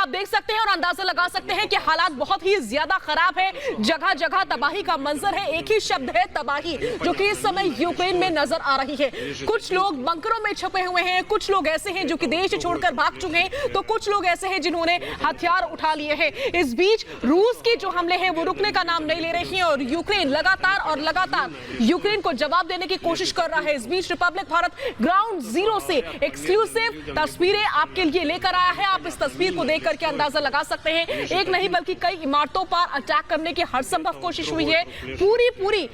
आप देख सकते हैं और अंदाजा लगा सकते हैं कि हालात बहुत ही ज्यादा खराब है। जगह जगह तबाही का मंजर है। एक ही शब्द है तबाही, जो कि इस समय यूक्रेन में नजर आ रही है। कुछ लोग बंकरों में छुपे हुए हैं, कुछ लोग ऐसे हैं जो कि देश छोड़कर भाग चुके हैं, तो कुछ लोग ऐसे हैं जिन्होंने हथियार उठा लिए हैं। इस बीच रूस के जो हमले हैं वो रुकने का नाम नहीं ले रहे हैं और यूक्रेन लगातार यूक्रेन को जवाब देने की कोशिश कर रहा है। इस बीच रिपब्लिक भारत ग्राउंड जीरो से एक्सक्लूसिव तस्वीरें आपके लिए लेकर आया है। आप इस तस्वीर को देख करके अंदाजा लगा सकते हैं, एक नहीं बल्कि कई इमारतों पर अटैक करने की हर संभव कोशिश हुई है। पूरी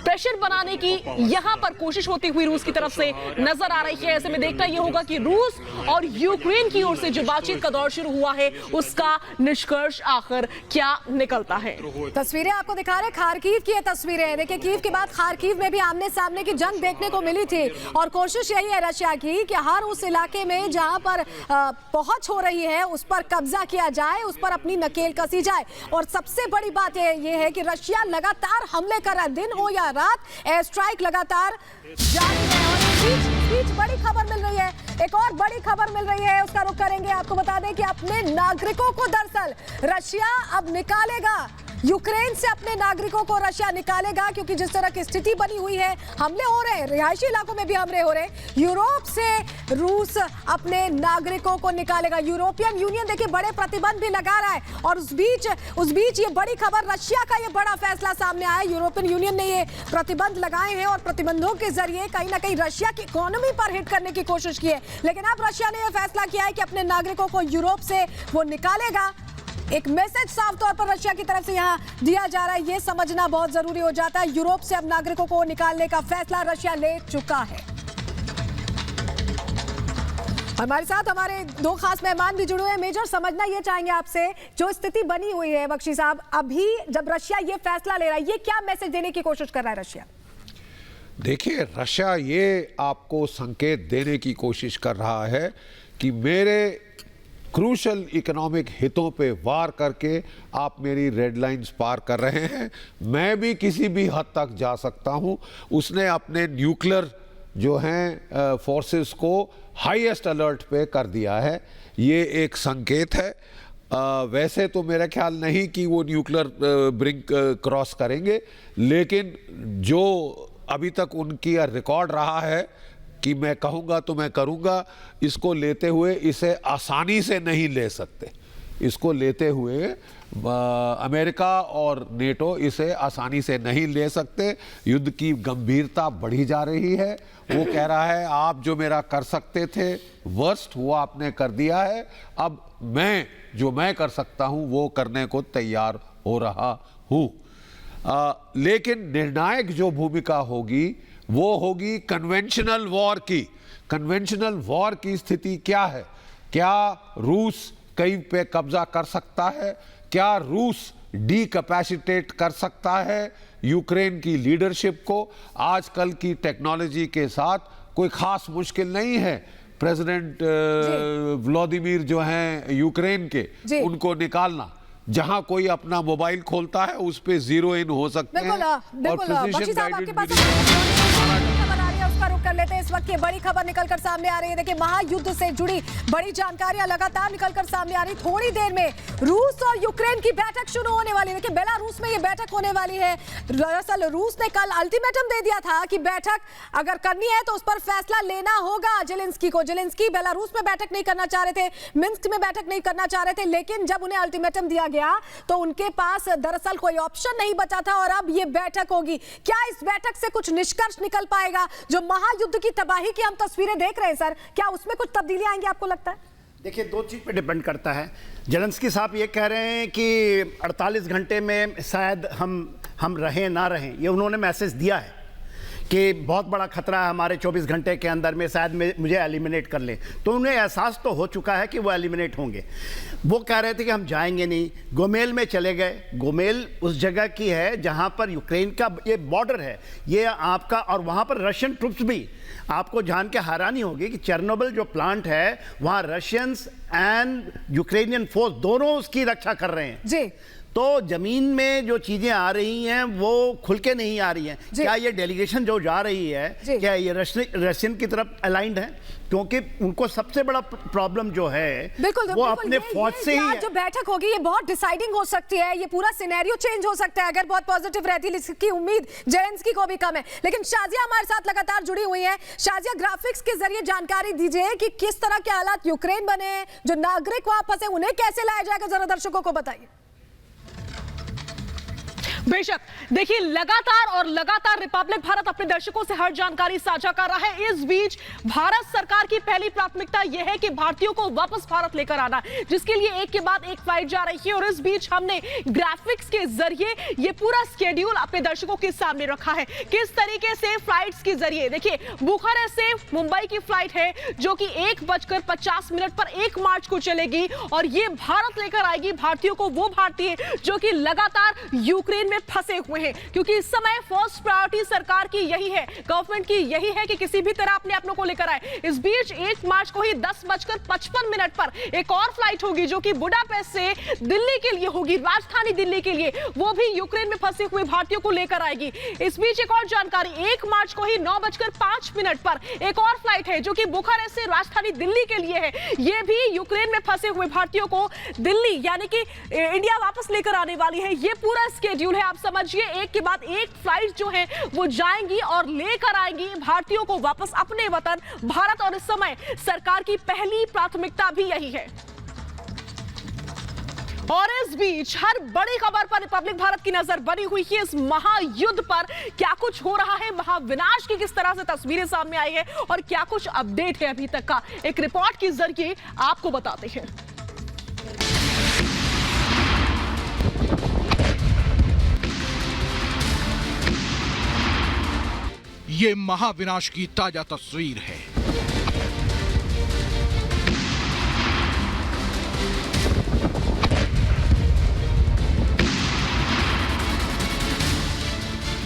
प्रेशर बनाने की यहां पर कोशिश होती हुई रूस की तरफ से नजर आ रही है। ऐसे में देखना यह होगा कि रूस और यूक्रेन की ओर से जो बातचीत का दौर शुरू हुआ है उसका निष्कर्ष आखिर क्या निकलता है। तस्वीरें आपको दिखा रहे खार्किव की ये तस्वीरें। देखिए, कीव के बाद खार्किव में भी आमने सामने की जंग देखने को मिली थी और कोशिश यही है रशिया की कि हर उस इलाके में जहां पर पहुंच हो रही है उस पर कब्जा किया जाए, उस पर अपनी नकेल कसी जाए। और सबसे बड़ी बात यह है कि रशिया लगातार हमले कर रहा है, दिन हो या रात एयर स्ट्राइक लगातार जारी है। और बीच बड़ी खबर मिल रही है, एक और बड़ी खबर मिल रही है, उसका रुख करेंगे। आपको बता दें कि अपने नागरिकों को दरअसल रशिया अब निकालेगा, यूक्रेन से अपने नागरिकों को रशिया निकालेगा, क्योंकि जिस तरह की स्थिति बनी हुई है, हमले हो रहे हैं, रिहायशी इलाकों में भी हमले हो रहे हैं। यूरोप से रूस अपने नागरिकों को निकालेगा। यूरोपियन यूनियन देखिए बड़े प्रतिबंध भी लगा रहा है और उस बीच ये बड़ी खबर, रशिया का ये बड़ा फैसला सामने आया। यूरोपियन यूनियन ने ये प्रतिबंध लगाए हैं और प्रतिबंधों के जरिए कहीं ना कहीं रशिया की इकोनॉमी पर हिट करने की कोशिश की है। लेकिन अब रशिया ने यह फैसला किया है कि अपने नागरिकों को यूरोप से वो निकालेगा। एक मैसेज साफ तौर पर रशिया की तरफ से यहां दिया जा रहा है, यह समझना बहुत जरूरी हो जाता है। यूरोप से अब नागरिकों को निकालने का फैसला रशिया ले चुका है। हमारे साथ हमारे दो खास मेहमान भी जुड़े हुए हैं। मेजर, समझना ये चाहेंगे आपसे, जो स्थिति बनी हुई है बख्शी साहब, अभी जब रशिया ये फैसला ले रहा है, ये क्या मैसेज देने की कोशिश कर रहा है रशिया? देखिए, रशिया ये आपको संकेत देने की कोशिश कर रहा है कि मेरे क्रूशल इकोनॉमिक हितों पे वार करके आप मेरी रेड लाइंस पार कर रहे हैं, मैं भी किसी भी हद तक जा सकता हूं। उसने अपने न्यूक्लियर जो हैं फोर्सेस को हाईएस्ट अलर्ट पे कर दिया है। ये एक संकेत है। वैसे तो मेरा ख्याल नहीं कि वो न्यूक्लियर ब्रिंक क्रॉस करेंगे, लेकिन जो अभी तक उनकी रिकॉर्ड रहा है कि मैं कहूँगा तो मैं करूँगा, इसको लेते हुए इसे आसानी से नहीं ले सकते। इसको लेते हुए अमेरिका और नेटो इसे आसानी से नहीं ले सकते। युद्ध की गंभीरता बढ़ी जा रही है। वो कह रहा है आप जो मेरा कर सकते थे वर्स्ट वो आपने कर दिया है, अब मैं कर सकता हूँ वो करने को तैयार हो रहा हूँ। लेकिन निर्णायक जो भूमिका होगी वो होगी कन्वेंशनल वॉर की। कन्वेंशनल वॉर की स्थिति क्या है? क्या रूस कहीं पे कब्जा कर सकता है? क्या रूस डीकैपेसिटेट कर सकता है यूक्रेन की लीडरशिप को? आजकल की टेक्नोलॉजी के साथ कोई खास मुश्किल नहीं है। प्रेसिडेंट व्लादिमीर जो हैं यूक्रेन के, उनको निकालना। जहां कोई अपना मोबाइल खोलता है उस पे जीरो इन हो सकते हैं और प्रिसिजन गाइडेड उसका रुख कर लेते हैं। इस वक्त ये बड़ी खबर निकलकर सामने आ रही है। देखिए, महायुद्ध से जुड़ी बड़ी जानकारियां लगातार निकलकर सामने आ रही। थोड़ी देर में रूस और यूक्रेन की बैठक शुरू होने वाली है। देखिए, बेलारूस में ये बैठक होने वाली है। दरअसल रूस ने कल अल्टीमेटम दे दिया था कि बैठक अगर करनी है तो उस पर फैसला लेना होगा जेलेंस्की को। जेलेंस्की बेलारूस में बैठक नहीं करना चाह रहे थे, मिन्स्क में बैठक नहीं करना चाह रहे थे, लेकिन जब उन्हें अल्टीमेटम दिया गया तो उनके पास दरअसल कोई ऑप्शन नहीं बचा था और अब ये बैठक होगी। क्या इस बैठक से कुछ निष्कर्ष निकल पाएगा? जो महायुद्ध की तबाही की हम तस्वीरें देख रहे हैं सर, क्या उसमें कुछ तब्दीली आएंगी आपको लगता है? देखिए, दो चीज़ पे डिपेंड करता है। जेलेंस्की साहब ये कह रहे हैं कि 48 घंटे में शायद हम रहें ना रहें, ये उन्होंने मैसेज दिया है कि बहुत बड़ा खतरा है हमारे 24 घंटे के अंदर में, शायद मुझे एलिमिनेट कर ले। तो उन्हें एहसास तो हो चुका है कि वो एलिमिनेट होंगे। वो कह रहे थे कि हम जाएंगे नहीं, गोमेल में चले गए। गोमेल उस जगह की है जहां पर यूक्रेन का ये बॉर्डर है, ये आपका, और वहां पर रशियन ट्रुप्स भी। आपको जान के हैरानी होगी कि चेर्नोबिल जो प्लांट है वहां रशियंस एंड यूक्रेनियन फोर्स दोनों उसकी रक्षा कर रहे हैं जी। तो जमीन में जो चीजें आ रही हैं वो खुल के नहीं आ रही हैं। क्या ये डेलीगेशन जो जा रही है क्या ये रशियन की तरफ अलाइंड है? क्योंकि उनको सबसे बड़ा प्रॉब्लम जो है बिल्कुल वो अपने फौज से ही आज है। जो बैठक होगी ये बहुत डिसाइडिंग हो सकती है, ये पूरा सिनेरियो चेंज हो सकता है अगर बहुत पॉजिटिव रहती है, इसकी उम्मीद जेलेंस्की को भी कम है। लेकिन शाजिया हमारे साथ लगातार जुड़ी हुई है। शाजिया, ग्राफिक्स के जरिए जानकारी दीजिए कि किस तरह के हालात यूक्रेन बने हैं, जो नागरिक वहां फंसे उन्हें कैसे लाया जाएगा, जरा दर्शकों को बताइए। बेशक देखिए, लगातार रिपब्लिक भारत अपने दर्शकों से हर जानकारी साझा कर रहा है। इस बीच भारत सरकार की पहली प्राथमिकता यह है कि भारतीयों को वापस भारत लेकर आना, जिसके लिए एक के बाद एक फ्लाइट जा रही है। और इस बीच हमने ग्राफिक्स के जरिए ये पूरा स्केड्यूल अपने दर्शकों के सामने रखा है, किस तरीके से फ्लाइट्स के जरिए। देखिए, बुखारेस्ट से मुंबई की फ्लाइट है जो कि 1:50 पर 1 मार्च को चलेगी और ये भारत लेकर आएगी भारतीयों को, वो भारतीय जो कि लगातार यूक्रेन में फंसे हुए हैं। क्योंकि इस समय फर्स्ट प्रायोरिटी सरकार की यही है, गवर्नमेंट की यही है कि किसी भी तरह अपने अपनों को लेकर आए। इस बीच 1 मार्च को ही 10:55 पर एक और फ्लाइट होगी जो कि बुडापेस्ट से दिल्ली के लिए होगी, राजधानी दिल्ली के लिए, वो भी यूक्रेन में फंसे हुए भारतीयों को लेकर आएगी। इस बीच एक और जानकारी, 1 मार्च को ही 9:05 पर एक और फ्लाइट है जो कि बुखारेस्ट से राजधानी दिल्ली के लिए है। ये भी यूक्रेन में फंसे हुए भारतीयों को दिल्ली यानी कि इंडिया वापस लेकर आने वाली है। ये पूरा स्केड्यूल है, आप समझिए, एक के बाद एक फ्लाइट जो है वो जाएंगी और लेकर आएंगी भारतीयों को वापस अपने वतन भारत। और इस समय सरकार की पहली प्राथमिकता भी यही है। और इस बीच हर बड़ी खबर पर रिपब्लिक भारत की नजर बनी हुई है। इस महायुद्ध पर क्या कुछ हो रहा है, महाविनाश की किस तरह से तस्वीरें सामने आई है और क्या कुछ अपडेट है अभी तक का, एक रिपोर्ट के जरिए आपको बताते हैं। ये महाविनाश की ताजा तस्वीर है।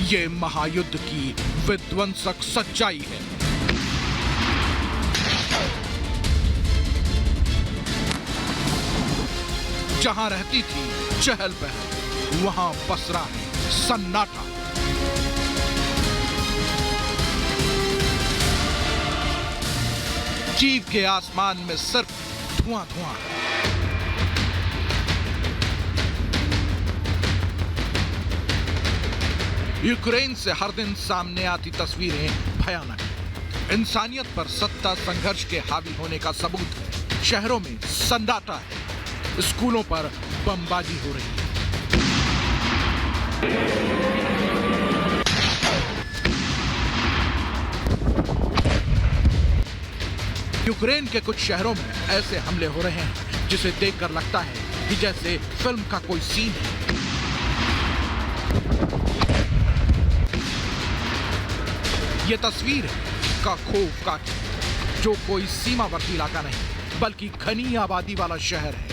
ये महायुद्ध की विध्वंसक सच्चाई है। जहां रहती थी चहल पहल, वहां पसरा है सन्नाटा। कीव के आसमान में सिर्फ धुआं धुआं है। यूक्रेन से हर दिन सामने आती तस्वीरें भयानक हैं। इंसानियत पर सत्ता संघर्ष के हावी होने का सबूत है। शहरों में सन्नाटा है, स्कूलों पर बमबारी हो रही है। यूक्रेन के कुछ शहरों में ऐसे हमले हो रहे हैं जिसे देखकर लगता है कि जैसे फिल्म का कोई सीन है। ये तस्वीर है कार्खोव का, जो कोई सीमावर्ती इलाका नहीं बल्कि घनी आबादी वाला शहर है।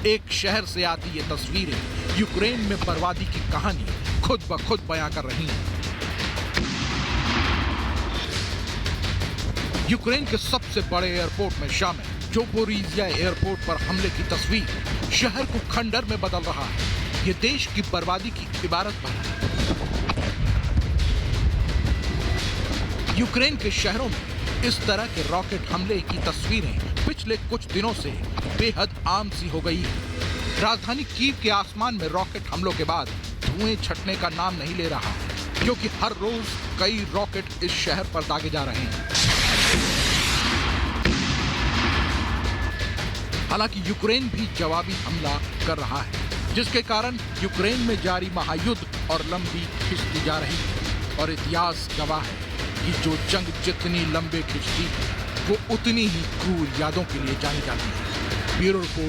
एक शहर से आती ये तस्वीरें यूक्रेन में बर्बादी की कहानी खुद ब खुद बयां कर रही हैं। यूक्रेन के सबसे बड़े एयरपोर्ट में शामिल ज़पोरिज़िया एयरपोर्ट पर हमले की तस्वीर शहर को खंडर में बदल रहा है। ये देश की बर्बादी की इबारत पर है। यूक्रेन के शहरों में इस तरह के रॉकेट हमले की तस्वीरें पिछले कुछ दिनों से बेहद आम सी हो गई है। राजधानी कीव के आसमान में रॉकेट हमलों के बाद धुएं छटने का नाम नहीं ले रहा है, क्योंकि हर रोज कई रॉकेट इस शहर पर दागे जा रहे हैं। हालांकि यूक्रेन भी जवाबी हमला कर रहा है, जिसके कारण यूक्रेन में जारी महायुद्ध और लंबी खिंचती जा रही है। और इतिहास गवाह है कि जो जंग जितनी लंबे खिंचती है वो उतनी ही क्रूर यादों के लिए जानी जाती है। Bureau report.